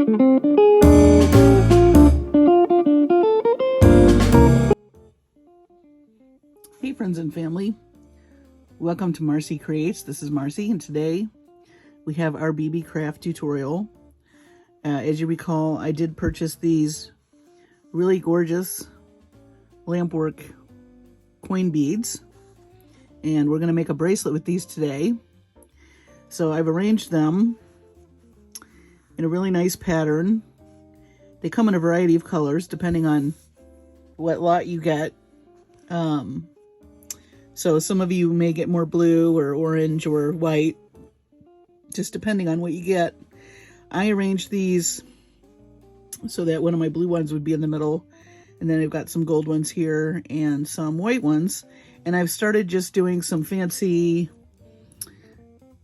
Hey friends and family, welcome to Marcie Creates. This is Marcie, and today we have our Beebeecraft tutorial. As you recall, I did purchase these really gorgeous lampwork coin beads, and we're going to make a bracelet with these today. So I've arranged them in a really nice pattern. They come in a variety of colors depending on what lot you get. So some of you may get more blue or orange or white, just depending on what you get. I arranged these so that one of my blue ones would be in the middle, and then I've got some gold ones here and some white ones. And I've started just doing some fancy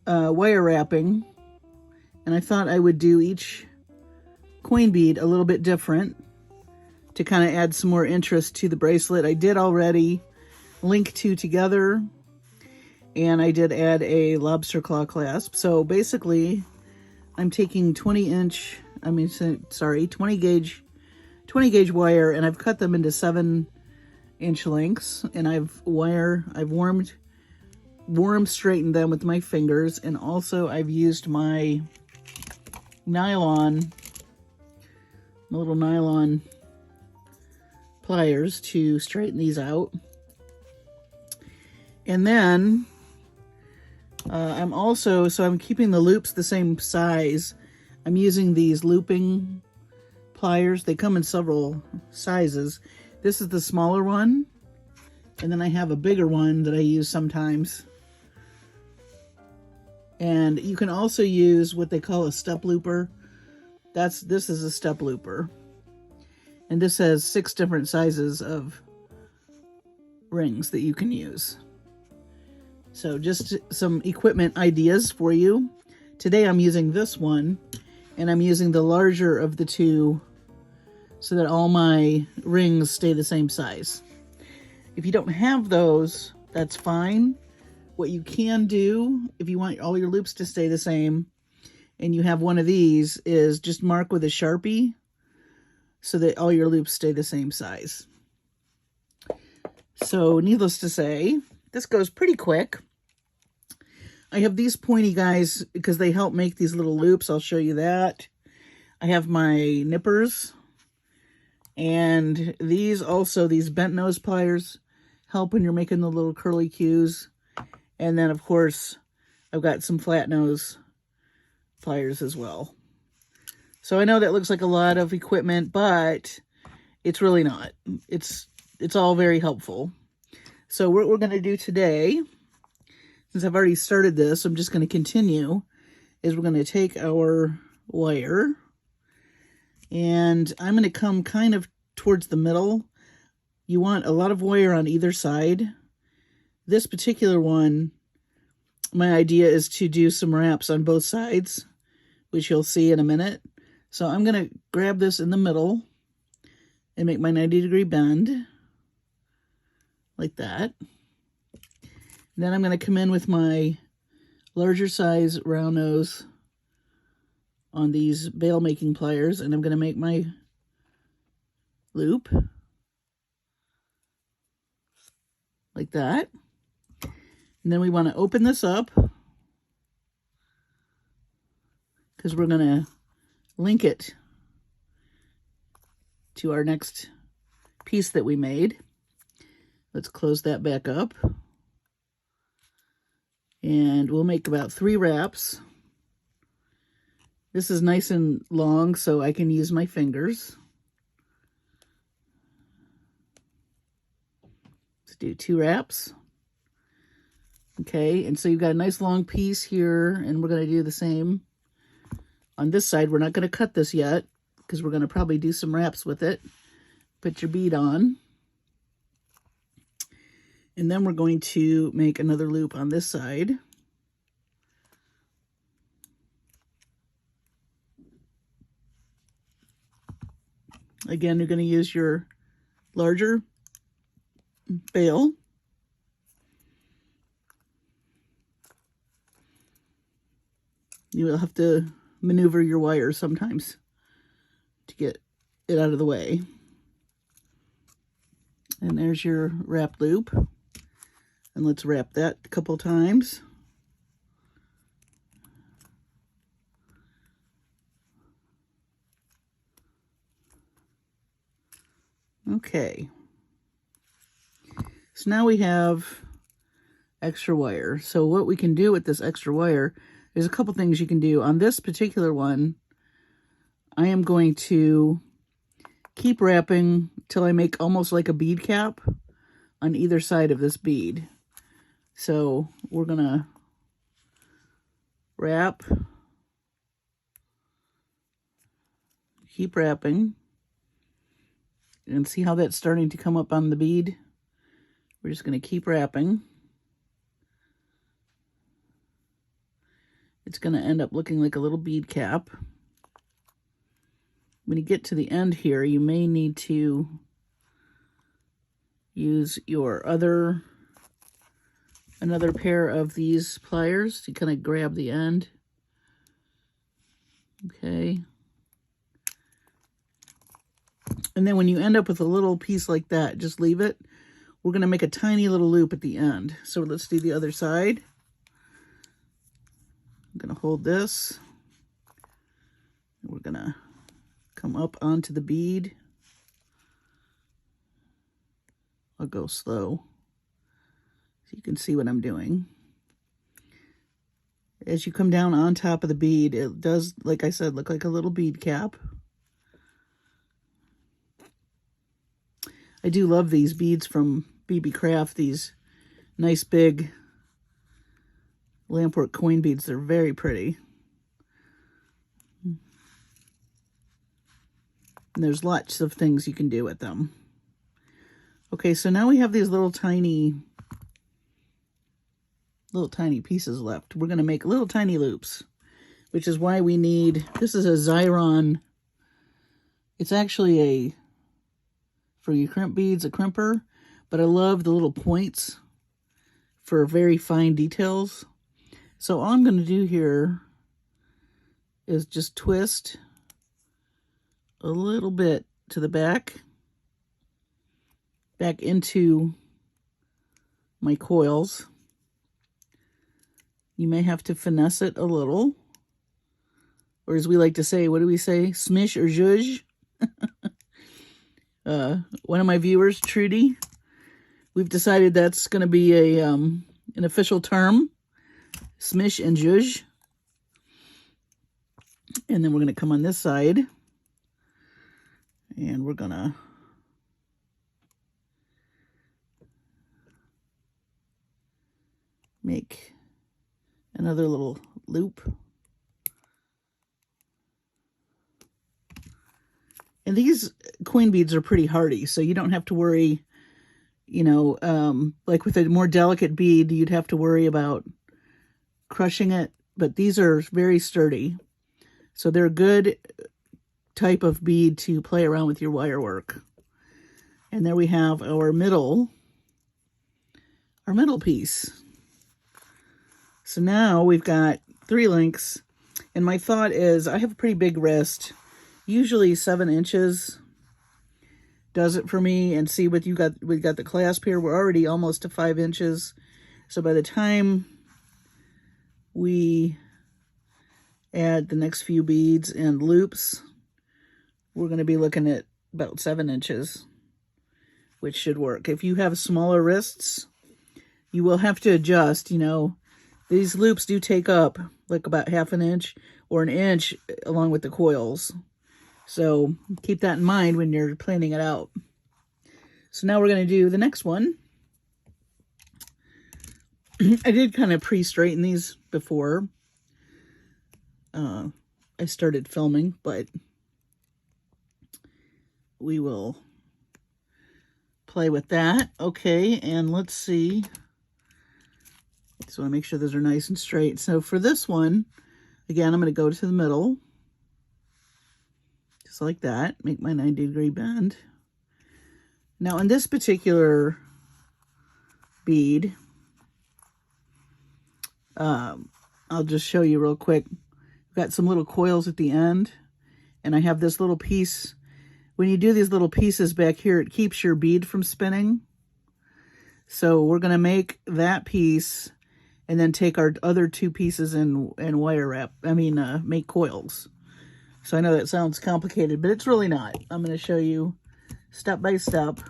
wire wrapping, and I thought I would do each coin bead a little bit different to kind of add some more interest to the bracelet. I did already link two together, and I did add a lobster claw clasp. So basically I'm taking 20 gauge wire, and I've cut them into 7-inch lengths, and I've warmed straightened them with my fingers, and also I've used my little nylon pliers to straighten these out. And then I'm keeping the loops the same size. I'm using these looping pliers. They come in several sizes. This is the smaller one, and then I have a bigger one that I use sometimes. And you can also use what they call a step looper. This is a step looper. And this has 6 different sizes of rings that you can use. So just some equipment ideas for you. Today I'm using this one, and I'm using the larger of the two so that all my rings stay the same size. If you don't have those, that's fine. What you can do, if you want all your loops to stay the same, and you have one of these, is just mark with a Sharpie so that all your loops stay the same size. So needless to say, this goes pretty quick. I have these pointy guys because they help make these little loops. I'll show you that. I have my nippers, and these bent nose pliers help when you're making the little curly cues. And then of course I've got some flat nose pliers as well. So I know that looks like a lot of equipment, but it's really not. It's all very helpful. So what we're going to do today, since I've already started this, I'm just going to continue, is we're going to take our wire, and I'm going to come kind of towards the middle. You want a lot of wire on either side. This particular one, my idea is to do some wraps on both sides, which you'll see in a minute. So I'm going to grab this in the middle and make my 90-degree bend like that. And then I'm going to come in with my larger size round nose on these veil making pliers, and I'm going to make my loop like that. And then we want to open this up because we're going to link it to our next piece that we made. Let's close that back up. And we'll make about 3 wraps. This is nice and long, so I can use my fingers. Let's do 2 wraps. Okay, and so you've got a nice long piece here, and we're going to do the same on this side. We're not going to cut this yet because we're going to probably do some wraps with it. Put your bead on. And then we're going to make another loop on this side. Again, you're going to use your larger bail. You will have to maneuver your wire sometimes to get it out of the way. And there's your wrap loop. And let's wrap that a couple times. Okay. So now we have extra wire. So what we can do with this extra wire, there's a couple things you can do. On this particular one, I am going to keep wrapping till I make almost like a bead cap on either side of this bead. So we're gonna wrap, keep wrapping, and see how that's starting to come up on the bead. We're just gonna keep wrapping. It's gonna end up looking like a little bead cap. When you get to the end here, you may need to use your another pair of these pliers to kind of grab the end. Okay. And then when you end up with a little piece like that, just leave it. We're going to make a tiny little loop at the end. So let's do the other side. I'm going to hold this. We're going to come up onto the bead. I'll go slow so you can see what I'm doing. As you come down on top of the bead, it does, like I said, look like a little bead cap. I do love these beads from Beebeecraft, these nice big lampwork coin beads. They're very pretty. And there's lots of things you can do with them. Okay, so now we have these little tiny pieces left. We're going to make little tiny loops, which is why we need, this is a Xyron. It's actually for your crimp beads, a crimper, but I love the little points for very fine details. So all I'm going to do here is just twist a little bit to the back into my coils. You may have to finesse it a little, or as we like to say, what do we say? Smish or zhuzh? One of my viewers, Trudy, we've decided that's going to be an official term, smish and zhuzh. And then we're going to come on this side, and we're going to make another little loop. And these coin beads are pretty hardy, so you don't have to worry, you know, like with a more delicate bead, you'd have to worry about crushing it, but these are very sturdy. So they're a good type of bead to play around with your wire work. And there we have our middle piece. So now we've got 3 links, and my thought is I have a pretty big wrist. Usually 7 inches does it for me. And see what you got, we got the clasp here. We're already almost to 5 inches. So by the time we add the next few beads and loops, we're going to be looking at about 7 inches, which should work. If you have smaller wrists, you will have to adjust, you know. These loops do take up like about 1/2 inch or 1 inch along with the coils. So keep that in mind when you're planning it out. So now we're going to do the next one. I did kind of pre-straighten these before I started filming, but we will play with that. Okay, and let's see. Just want to make sure those are nice and straight. So for this one, again, I'm going to go to the middle. Just like that. Make my 90-degree bend. Now in this particular bead, I'll just show you real quick. We've got some little coils at the end. and I have this little piece. When you do these little pieces back here, it keeps your bead from spinning. So we're going to make that piece and then take our other two pieces and wire wrap. Make coils. So I know that sounds complicated, but it's really not. I'm going to show you step by step.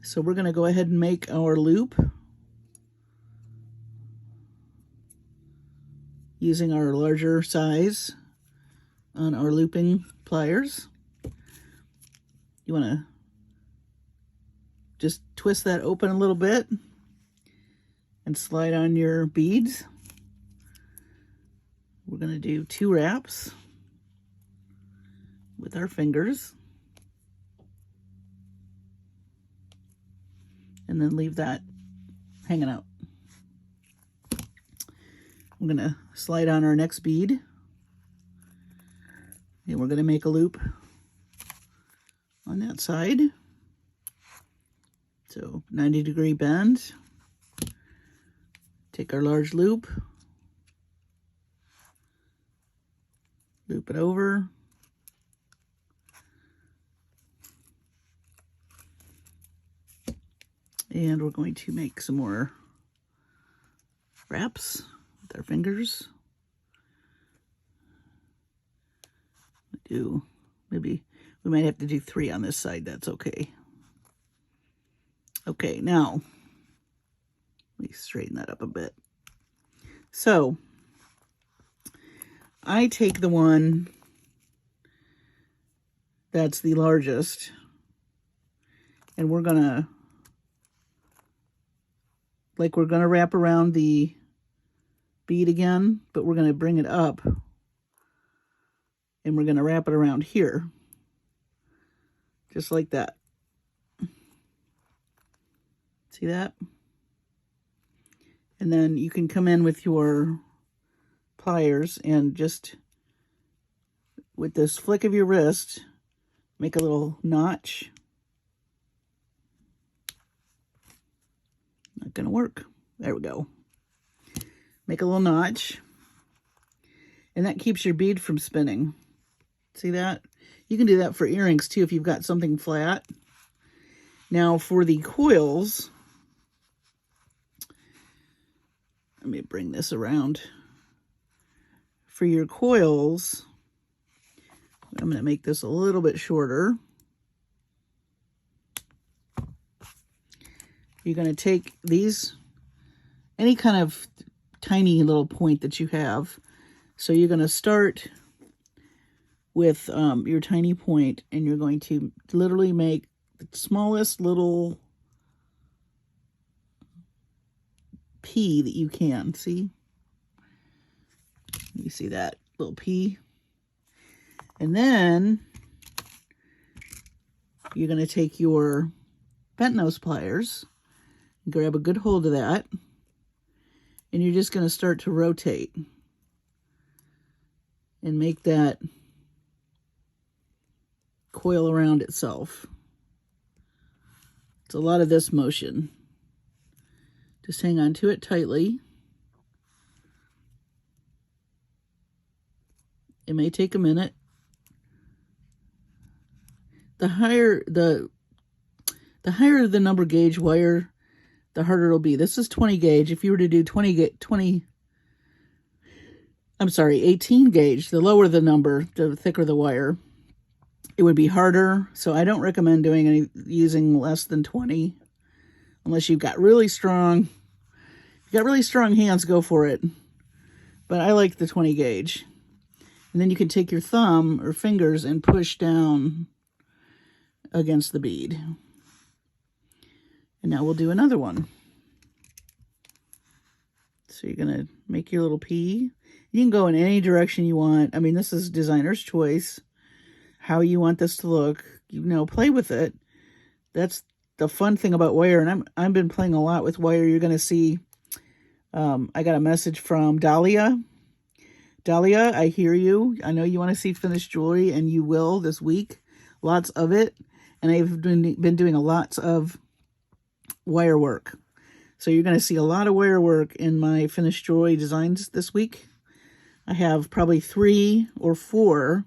So we're going to go ahead and make our loop using our larger size on our looping pliers. You want to just twist that open a little bit and slide on your beads. We're going to do 2 wraps with our fingers. And then leave that hanging out. I'm going to slide on our next bead. And we're going to make a loop on that side. So 90-degree bend. Take our large loop. Loop it over. And we're going to make some more wraps with our fingers. Maybe we might have to do 3 on this side. That's okay. Okay, now let me straighten that up a bit. So I take the one that's the largest, and we're gonna wrap around the bead again, but we're gonna bring it up and we're gonna wrap it around here, just like that. See that? And then you can come in with your pliers and just, with this flick of your wrist, make a little notch. Not gonna work. There we go. Make a little notch. And that keeps your bead from spinning. See that? You can do that for earrings too if you've got something flat. Now for the coils, let me bring this around. For your coils, I'm going to make this a little bit shorter. You're going to take these, any kind of tiny little point that you have. So you're going to start with your tiny point, and you're going to literally make the smallest little P that you can. See? You see that little P? And then you're going to take your bent nose pliers, grab a good hold of that, and you're just going to start to rotate and make that coil around itself. It's a lot of this motion. Just hang on to it tightly. It may take a minute. The higher the number gauge wire, the harder it'll be. This is 20 gauge. If you were to do 18 gauge, the lower the number, the thicker the wire, it would be harder. So I don't recommend using less than 20 unless you've got really strong, hands, go for it. But I like the 20 gauge. And then you can take your thumb or fingers and push down against the bead. And now we'll do another one. So you're going to make your little P. You can go in any direction you want. I mean, this is designer's choice. How you want this to look, play with it. That's the fun thing about wire. And I've been playing a lot with wire. You're going to see, I got a message from Dahlia. Dahlia, I hear you. I know you want to see finished jewelry, and you will this week. Lots of it. And I've been doing lots of wire work. So you're going to see a lot of wire work in my finished jewelry designs this week. I have probably 3 or 4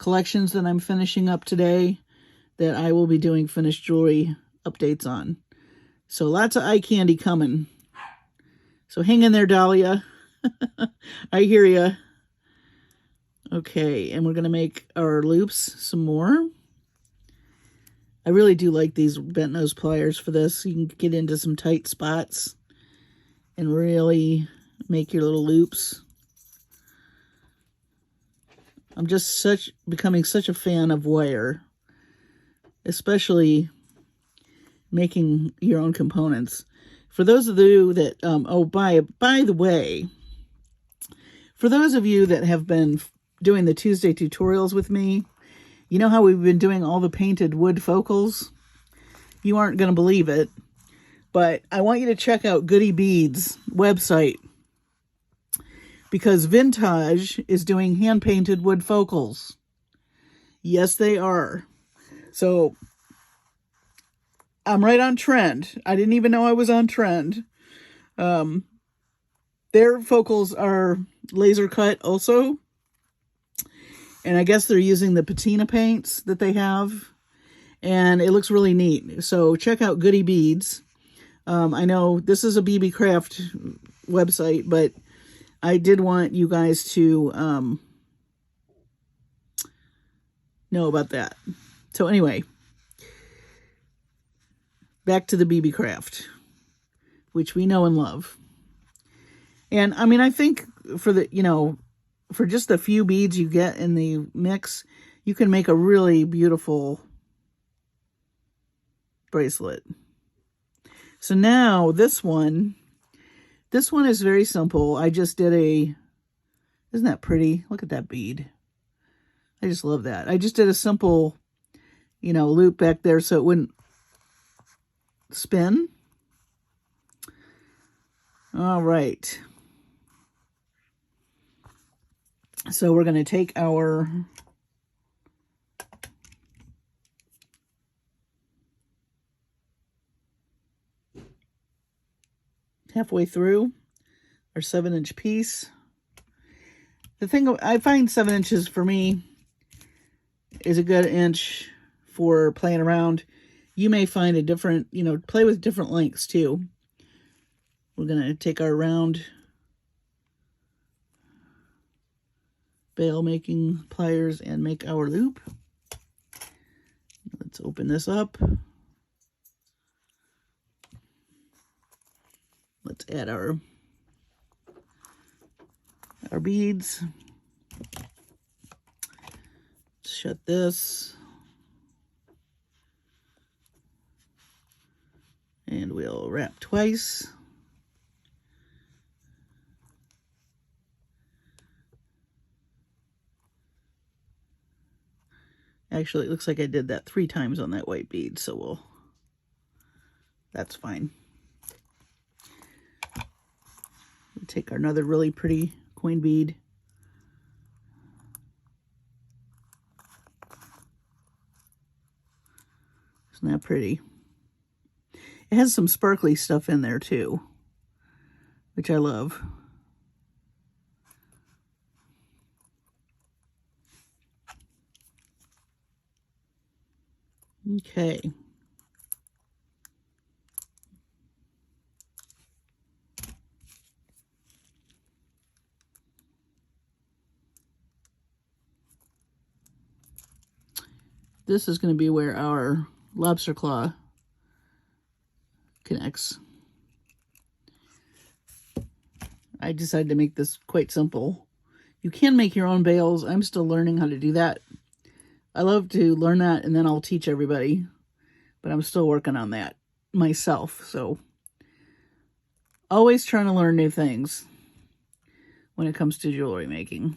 collections that I'm finishing up today that I will be doing finished jewelry updates on. So lots of eye candy coming. So hang in there, Dahlia. I hear ya. Okay, and we're going to make our loops some more. I really do like these bent nose pliers for this. You can get into some tight spots and really make your little loops. I'm just becoming such a fan of wire, especially making your own components. For those of you that, oh, by the way, for those of you that have been doing the Tuesday tutorials with me, you know how we've been doing all the painted wood focals? You aren't going to believe it, but I want you to check out Goody Beads' website, because Vintage is doing hand-painted wood focals. Yes, they are. So I'm right on trend. I didn't even know I was on trend. Their focals are laser cut also. And I guess they're using the patina paints that they have. And it looks really neat. So check out Goody Beads. I know this is a Beebeecraft website, but I did want you guys to know about that. So anyway, back to the Beebeecraft, which we know and love. And I mean, I think for the, you know, for just the few beads you get in the mix, you can make a really beautiful bracelet. So now this one is very simple. I just did isn't that pretty? Look at that bead. I just love that. I just did a simple, you know, loop back there so it wouldn't spin. All right. So we're going to take our halfway through our 7-inch piece. The thing I find 7 inches for me is a good inch for playing around. You may find a different, you know, play with different lengths too. We're going to take our round bail making pliers and make our loop. Let's open this up. Let's add our beads. Shut this. And we'll wrap twice. Actually, it looks like I did that 3 times on that white bead, so that's fine. We'll take another really pretty coin bead. Isn't that pretty? It has some sparkly stuff in there too, which I love. Okay. This is going to be where our lobster claw connects. I decided to make this quite simple. You can make your own bails. I'm still learning how to do that. I love to learn that and then I'll teach everybody, but I'm still working on that myself. So always trying to learn new things when it comes to jewelry making.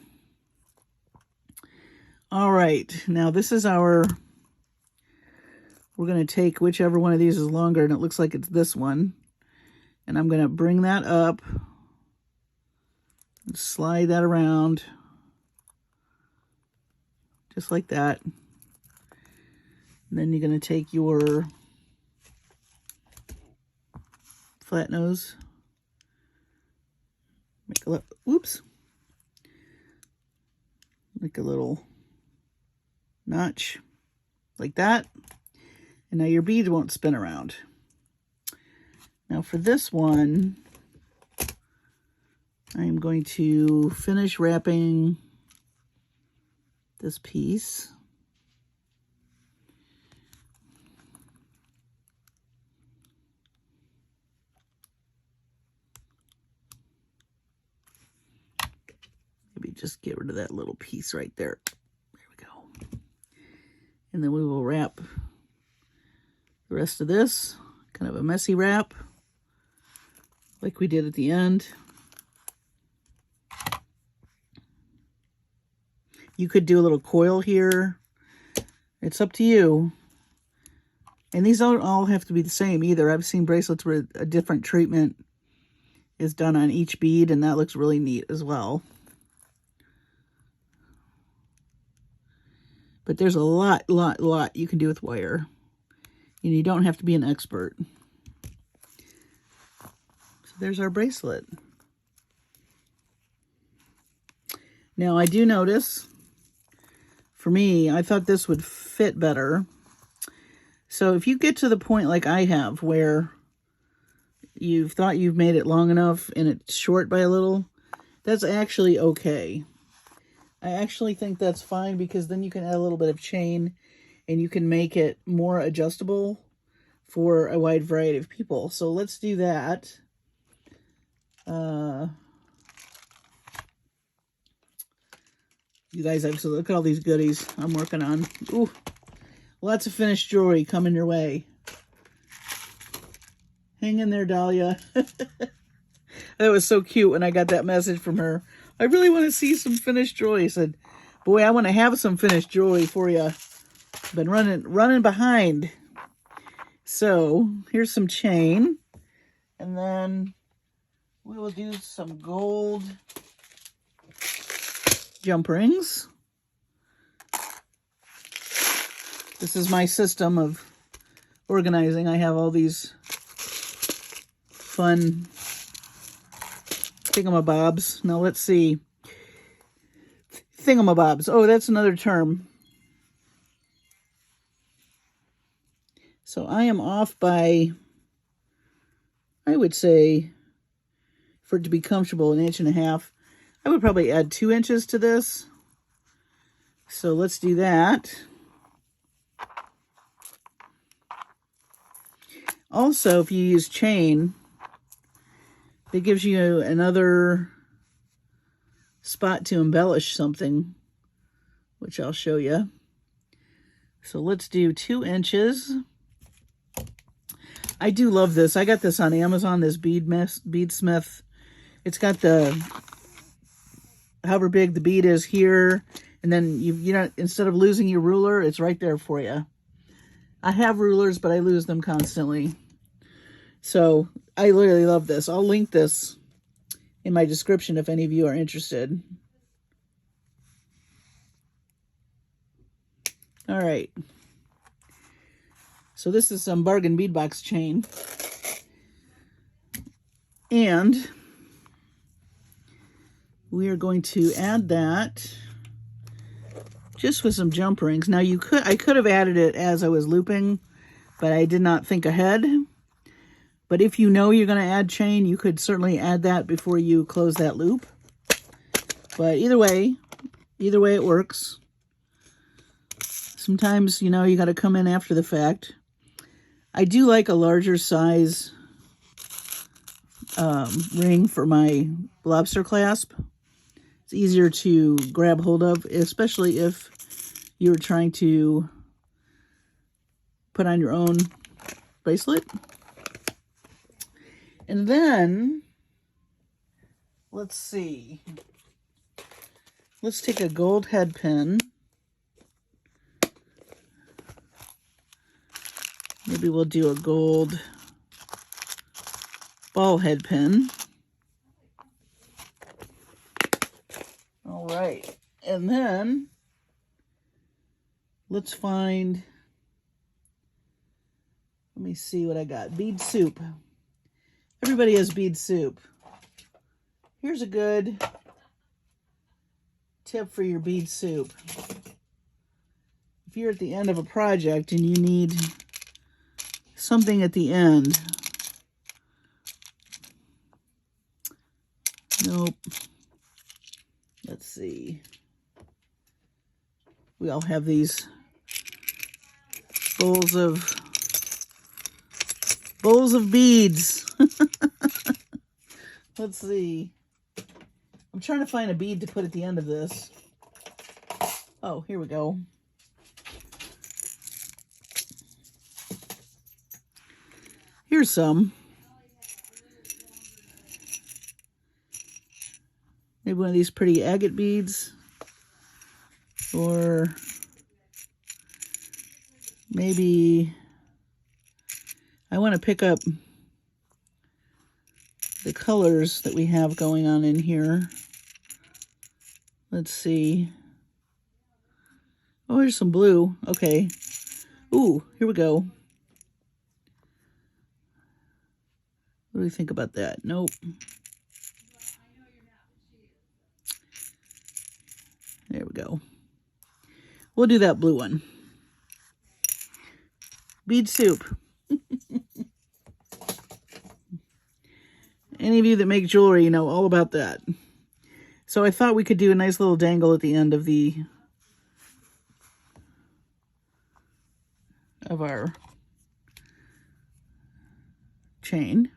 All right, now this is we're going to take whichever one of these is longer, and it looks like it's this one. And I'm going to bring that up and slide that around just like that. And then you're going to take your flat nose, make a little notch like that. And now your bead won't spin around. Now for this one, I'm going to finish wrapping this piece. Maybe just get rid of that little piece right there. There we go. And then we will wrap the rest of this, kind of a messy wrap, like we did at the end. You could do a little coil here. It's up to you. And these don't all have to be the same either. I've seen bracelets where a different treatment is done on each bead, and that looks really neat as well. But there's a lot you can do with wire. And you don't have to be an expert. So there's our bracelet. Now I do notice, for me, I thought this would fit better. So if you get to the point like I have, where you've thought you've made it long enough and it's short by a little, that's actually okay. I actually think that's fine, because then you can add a little bit of chain and you can make it more adjustable for a wide variety of people. So let's do that. You guys, look at all these goodies I'm working on. Ooh, lots of finished jewelry coming your way. Hang in there, Dahlia. That was so cute when I got that message from her. I really want to see some finished jewelry. I said, boy, I want to have some finished jewelry for you. Been running behind. So here's some chain. And then we will do some gold jump rings. This is my system of organizing. I have all these fun thingamabobs. Now let's see. Thingamabobs. Oh, that's another term. So I am off by, I would say, for it to be comfortable, 1.5 inches. I would probably add 2 inches to this. So let's do that. Also, if you use chain, it gives you another spot to embellish something, which I'll show you. So let's do 2 inches. I do love this. I got this on Amazon, this Beadsmith. It's got the, however big the bead is here, and then you know, instead of losing your ruler, it's right there for you. I have rulers, but I lose them constantly. So I literally love this. I'll link this in my description if any of you are interested. All right. So this is some bargain bead box chain. And we are going to add that just with some jump rings. Now I could have added it as I was looping, but I did not think ahead. But if you know you're going to add chain, you could certainly add that before you close that loop. But either way it works. Sometimes, you know, you got to come in after the fact. I do like a larger size ring for my lobster clasp. It's easier to grab hold of, especially if you're trying to put on your own bracelet. And then, let's see. Let's take a gold head pin. Maybe we'll do a gold ball head pin. All right. And then let's find, let me see what I got. Bead soup. Everybody has bead soup. Here's a good tip for your bead soup. if you're at the end of a project and you need something at the end. Nope. Let's see. We all have these bowls of beads. Let's see. I'm trying to find a bead to put at the end of this. Oh, here we go. Here's some. Maybe one of these pretty agate beads. Or maybe I want to pick up the colors that we have going on in here. Let's see. Oh, here's some blue. Okay. Ooh, here we go. What do we think about that? Nope. There we go. We'll do that blue one. Bead soup. Any of you that make jewelry, you know all about that. So I thought we could do a nice little dangle at the end of our chain.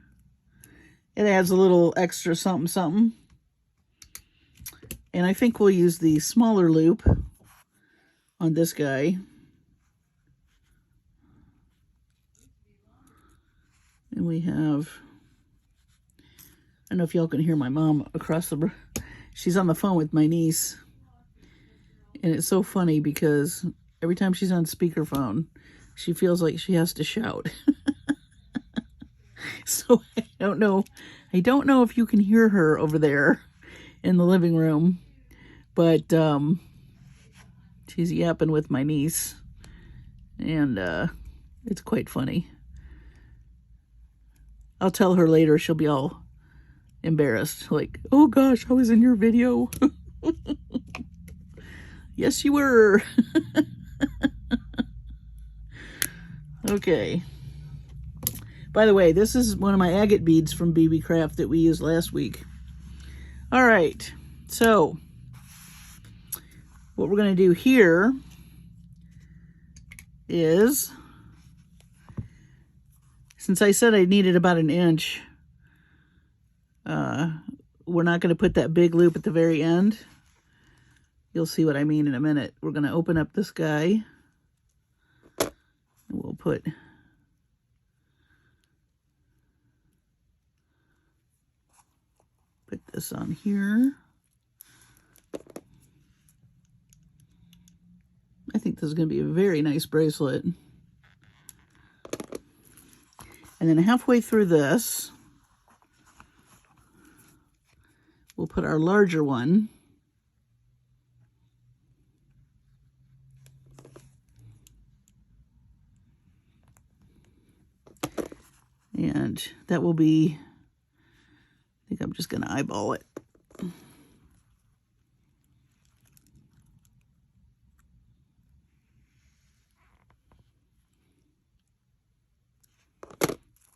It adds a little extra something something. And I think we'll use the smaller loop on this guy. And we have, I don't know if y'all can hear my mom across the, she's on the phone with my niece. And it's so funny because every time she's on speakerphone, she feels like she has to shout. So I don't know if you can hear her over there in the living room, but she's yapping with my niece, and it's quite funny. I'll tell her later, she'll be all embarrassed, like, oh gosh, I was in your video. Yes, you were. Okay. By the way, this is one of my agate beads from Beebeecraft that we used last week. All right, so what we're going to do here is, since I said I needed about an inch, we're not going to put that big loop at the very end. You'll see what I mean in a minute. We're going to open up this guy, and we'll put this on here. I think this is going to be a very nice bracelet. And then halfway through this, we'll put our larger one. And that will be, I think I'm just going to eyeball it.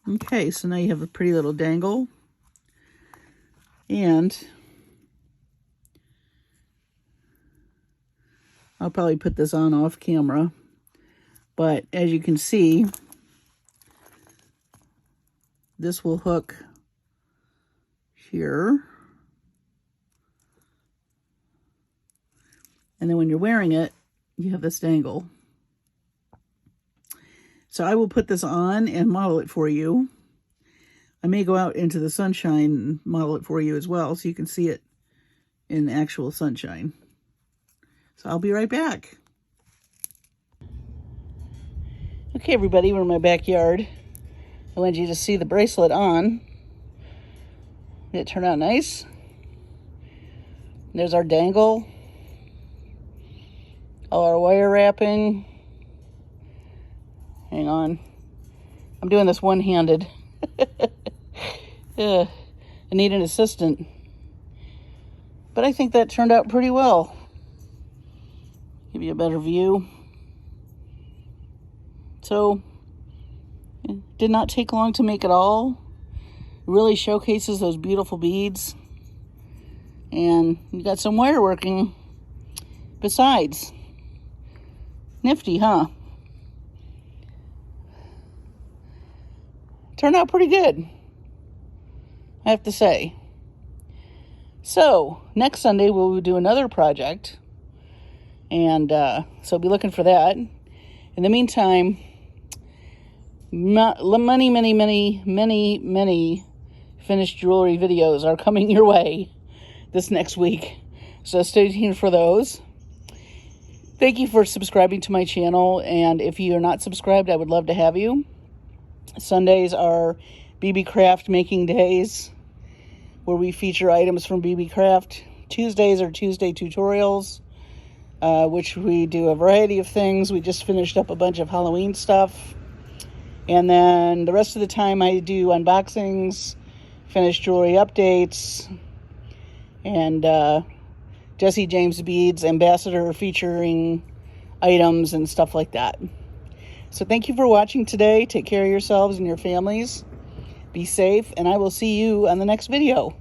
Okay, so now you have a pretty little dangle. And I'll probably put this on off camera. But as you can see, this will hook here. And then when you're wearing it, you have this dangle. So I will put this on and model it for you. I may go out into the sunshine and model it for you as well, so you can see it in actual sunshine. So I'll be right back. Okay, everybody, we're in my backyard. I wanted you to see the bracelet on. Did it turn out nice? There's our dangle. All our wire wrapping. Hang on. I'm doing this one-handed. I need an assistant. But I think that turned out pretty well. Give you a better view. So it did not take long to make it all. It really showcases those beautiful beads. And you got some wire working besides. Nifty, huh? Turned out pretty good, I have to say. So, next Sunday we'll do another project. And so be looking for that. In the meantime, many finished jewelry videos are coming your way this next week. So stay tuned for those. Thank you for subscribing to my channel. And if you are not subscribed, I would love to have you. Sundays are Beebeecraft making days, where we feature items from Beebeecraft. Tuesdays are Tuesday tutorials, which we do a variety of things. We just finished up a bunch of Halloween stuff. And then the rest of the time I do unboxings, finished jewelry updates, and Jesse James Beads Ambassador featuring items and stuff like that. So thank you for watching today. Take care of yourselves and your families. Be safe, and I will see you on the next video.